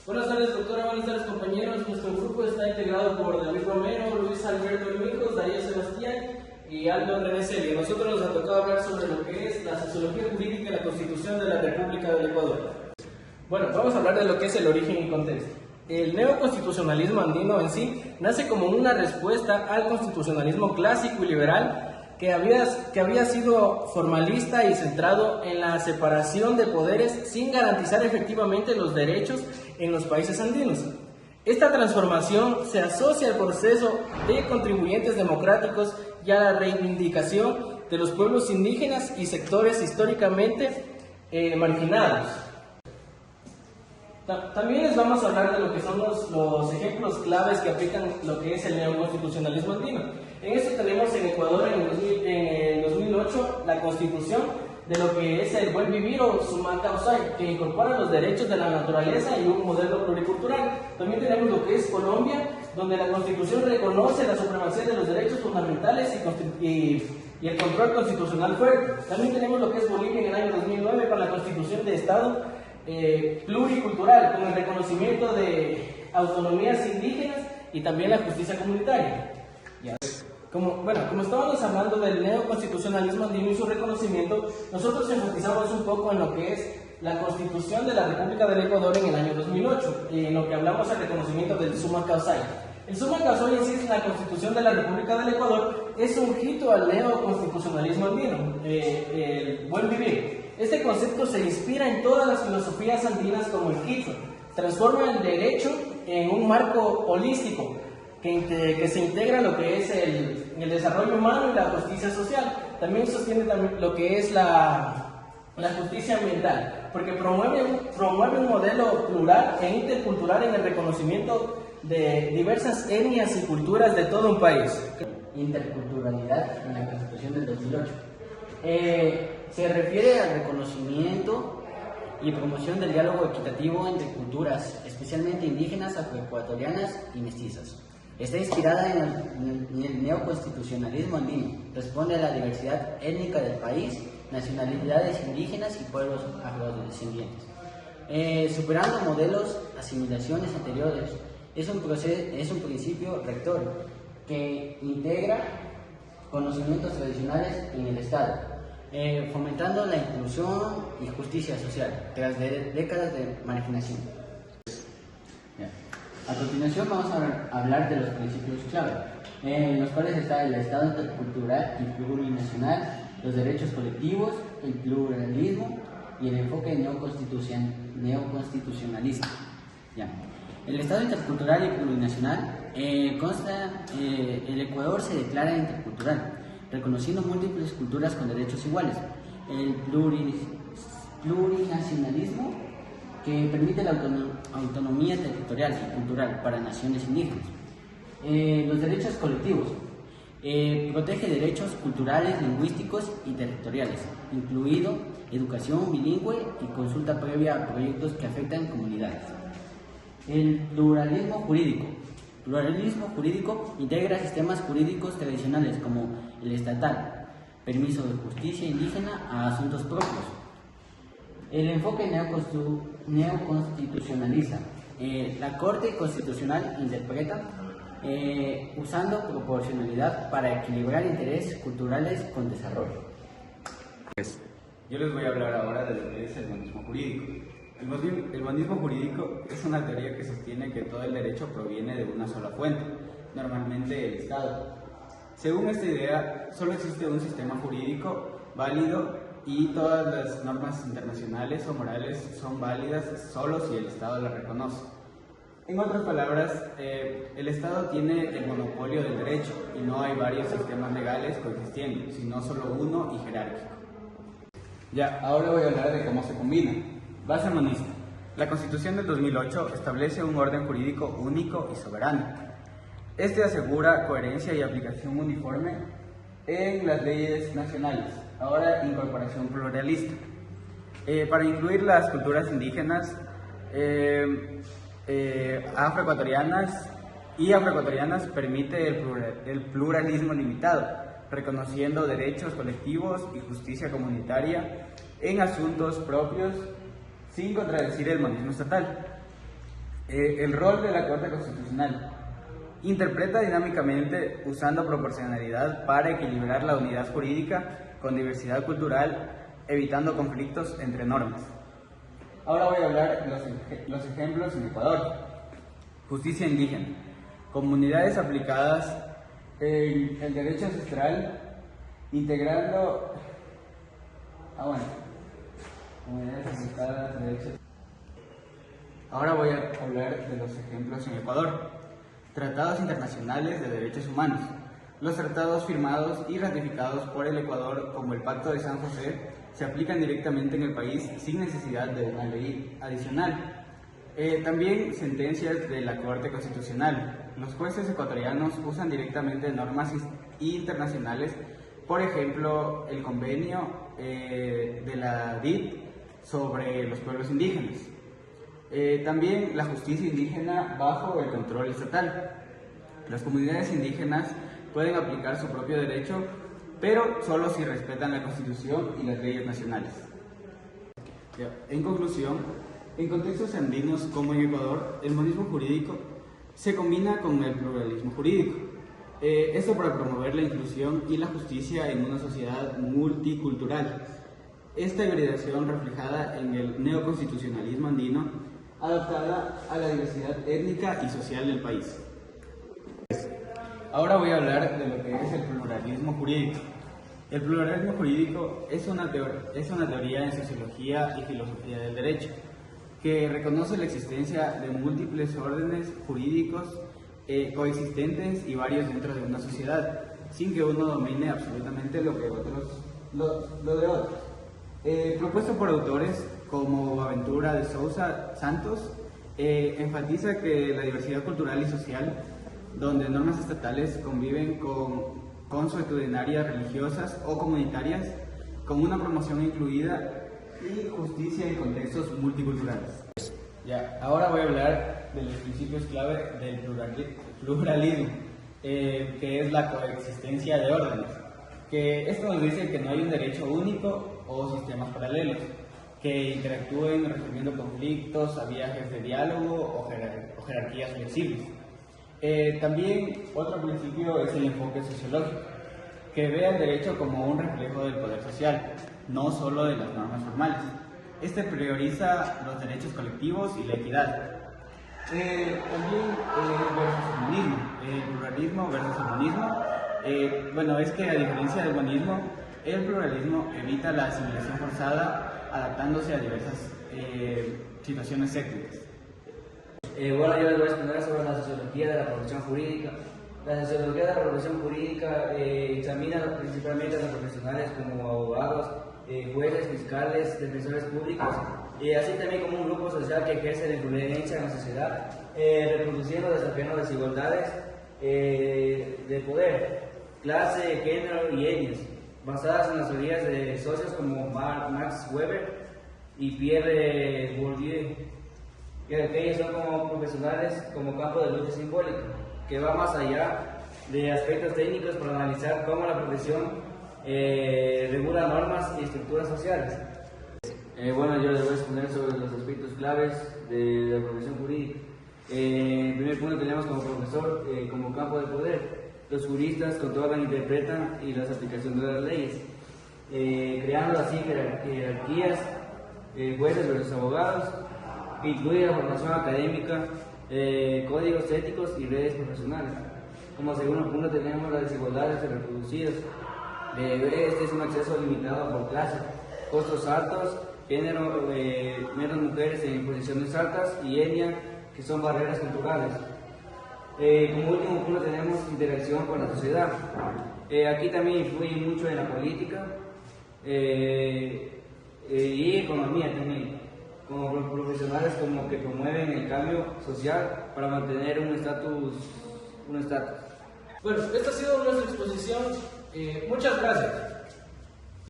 Buenas tardes, doctora. Buenas tardes, compañeros. Nuestro grupo está integrado por David Romero, Luis Alberto Hermijos, Darío Sebastián y Aldo René Celia. Nosotros nos ha tocado hablar sobre lo que es la sociología jurídica y la Constitución de la República del Ecuador. Bueno, vamos a hablar de lo que es el origen y contexto. El neoconstitucionalismo andino en sí nace como una respuesta al constitucionalismo clásico y liberal que había sido formalista y centrado en la separación de poderes sin garantizar efectivamente los derechos en los países andinos. Esta transformación se asocia al proceso de contribuyentes democráticos y a la reivindicación de los pueblos indígenas y sectores históricamente marginados. También les vamos a hablar de lo que son los ejemplos claves que aplican lo que es el neoconstitucionalismo andino. En esto tenemos en Ecuador en el 2008 la constitución de lo que es el buen vivir o Summa Causai, que incorpora los derechos de la naturaleza y un modelo pluricultural. También tenemos lo que es Colombia, donde la constitución reconoce la supremacía de los derechos fundamentales y el control constitucional fuerte. También tenemos lo que es Bolivia en el año 2009 con la constitución de Estado pluricultural, con el reconocimiento de autonomías indígenas y también la justicia comunitaria. Como estábamos hablando del neoconstitucionalismo andino y su reconocimiento, nosotros enfatizamos un poco en lo que es la Constitución de la República del Ecuador en el año 2008, y en lo que hablamos del reconocimiento del Summa Causai. El Summa Causai en sí es la Constitución de la República del Ecuador, es un hito al neoconstitucionalismo andino, el buen vivir. Este concepto se inspira en todas las filosofías andinas como el Quito, transforma el derecho en un marco holístico que se integra lo que es el desarrollo humano y la justicia social. También sostiene lo que es la justicia ambiental, porque promueve un modelo plural e intercultural en el reconocimiento de diversas etnias y culturas de todo un país. Interculturalidad en la Constitución del 2008. Se refiere al reconocimiento y promoción del diálogo equitativo entre culturas, especialmente indígenas, afroecuatorianas y mestizas. Está inspirada en el neoconstitucionalismo andino, responde a la diversidad étnica del país, nacionalidades indígenas y pueblos afrodescendientes. Superando modelos, asimilaciones anteriores, es un principio rector que integra conocimientos tradicionales en el Estado, fomentando la inclusión y justicia social tras décadas de marginación. A continuación vamos a hablar de los principios clave, en los cuales está el Estado intercultural y plurinacional, los derechos colectivos, el pluralismo y el enfoque neoconstitucionalista. El Estado intercultural y plurinacional el Ecuador se declara intercultural, reconociendo múltiples culturas con derechos iguales. El plurinacionalismo, que permite la autonomía territorial y cultural para naciones indígenas. Los derechos colectivos, protege derechos culturales, lingüísticos y territoriales, incluido educación bilingüe y consulta previa a proyectos que afectan comunidades. El pluralismo jurídico integra sistemas jurídicos tradicionales como el estatal, permiso de justicia indígena a asuntos propios. El enfoque neoconstitucionalista. La Corte Constitucional interpreta usando proporcionalidad para equilibrar intereses culturales con desarrollo. Yo les voy a hablar ahora de lo que es el monismo jurídico. El monismo jurídico es una teoría que sostiene que todo el derecho proviene de una sola fuente, normalmente el Estado. Según esta idea, solo existe un sistema jurídico válido y todas las normas internacionales o morales son válidas solo si el Estado las reconoce. En otras palabras, el Estado tiene el monopolio del derecho y no hay varios sistemas legales coexistiendo, sino solo uno y jerárquico. Ahora voy a hablar de cómo se combina. Base monista. La Constitución del 2008 establece un orden jurídico único y soberano. Este asegura coherencia y aplicación uniforme en las leyes nacionales. Ahora, incorporación pluralista. Para incluir las culturas indígenas, afroecuatorianas permite el pluralismo limitado, reconociendo derechos colectivos y justicia comunitaria en asuntos propios sin contradecir el monismo estatal. El rol de la Corte Constitucional. Interpreta dinámicamente usando proporcionalidad para equilibrar la unidad jurídica con diversidad cultural, evitando conflictos entre normas. Ahora voy a hablar de los ejemplos en Ecuador. Justicia indígena. Comunidades aplicadas en el derecho ancestral, integrando... Comunidades aplicadas en derecho. Ahora voy a hablar de los ejemplos en Ecuador. Tratados internacionales de derechos humanos. Los tratados firmados y ratificados por el Ecuador, como el Pacto de San José, se aplican directamente en el país sin necesidad de una ley adicional. También sentencias de la Corte Constitucional. Los jueces ecuatorianos usan directamente normas internacionales, por ejemplo, el convenio de la DIT sobre los pueblos indígenas. También la justicia indígena bajo el control estatal. Las comunidades indígenas pueden aplicar su propio derecho, pero solo si respetan la Constitución y las leyes nacionales. En conclusión, en contextos andinos como en Ecuador, el monismo jurídico se combina con el pluralismo jurídico. Esto para promover la inclusión y la justicia en una sociedad multicultural. Esta hibridación reflejada en el neoconstitucionalismo andino, adaptada a la diversidad étnica y social del país. Ahora voy a hablar de lo que es el pluralismo jurídico. El pluralismo jurídico es una teoría en sociología y filosofía del derecho, que reconoce la existencia de múltiples órdenes jurídicos coexistentes y varios dentro de una sociedad, sin que uno domine absolutamente lo de otros. Propuesto por autores como Aventura de Sousa Santos, enfatiza que la diversidad cultural y social, donde normas estatales conviven con consuetudinarias religiosas o comunitarias, con una promoción incluida y justicia en contextos multiculturales. Ahora voy a hablar de los principios clave del pluralismo, que es la coexistencia de órdenes. Que esto nos dice que no hay un derecho único o sistemas paralelos, que interactúen resolviendo conflictos a viajes de diálogo o jerarquías flexibles. También otro principio es el enfoque sociológico, que ve al derecho como un reflejo del poder social, no solo de las normas formales. Este prioriza los derechos colectivos y la equidad. También versus humanismo, el pluralismo versus humanismo. Es que a diferencia del humanismo, el pluralismo evita la asimilación forzada, adaptándose a diversas situaciones étnicas. Yo les voy a exponer sobre la sociología de la profesión jurídica. La sociología de la profesión jurídica examina principalmente a los profesionales como abogados, jueces, fiscales, defensores públicos, así también como un grupo social que ejerce la influencia en la sociedad, reproduciendo, desafiando desigualdades de poder, clase, género y etnias, basadas en las teorías de socios como Max Weber y Pierre Bourdieu, que ellos son como profesionales como campo de lucha simbólica, que va más allá de aspectos técnicos para analizar cómo la profesión regula normas y estructuras sociales. Yo les voy a exponer sobre los aspectos claves de la profesión jurídica. En primer punto tenemos como profesor, como campo de poder. Los juristas controlan, interpretan y las aplicaciones de las leyes, creando así jerarquías, jueces versus abogados, que incluye la formación académica, códigos éticos y redes profesionales. Como segundo punto tenemos las desigualdades reproducidas. Este es un acceso limitado por clase, costos altos, género, menos mujeres en posiciones altas y etnia, que son barreras culturales. Como último punto tenemos interacción con la sociedad. Aquí también influye mucho en la política y economía también, como profesionales como que promueven el cambio social para mantener un estatus. Bueno, esta ha sido nuestra exposición. Muchas gracias.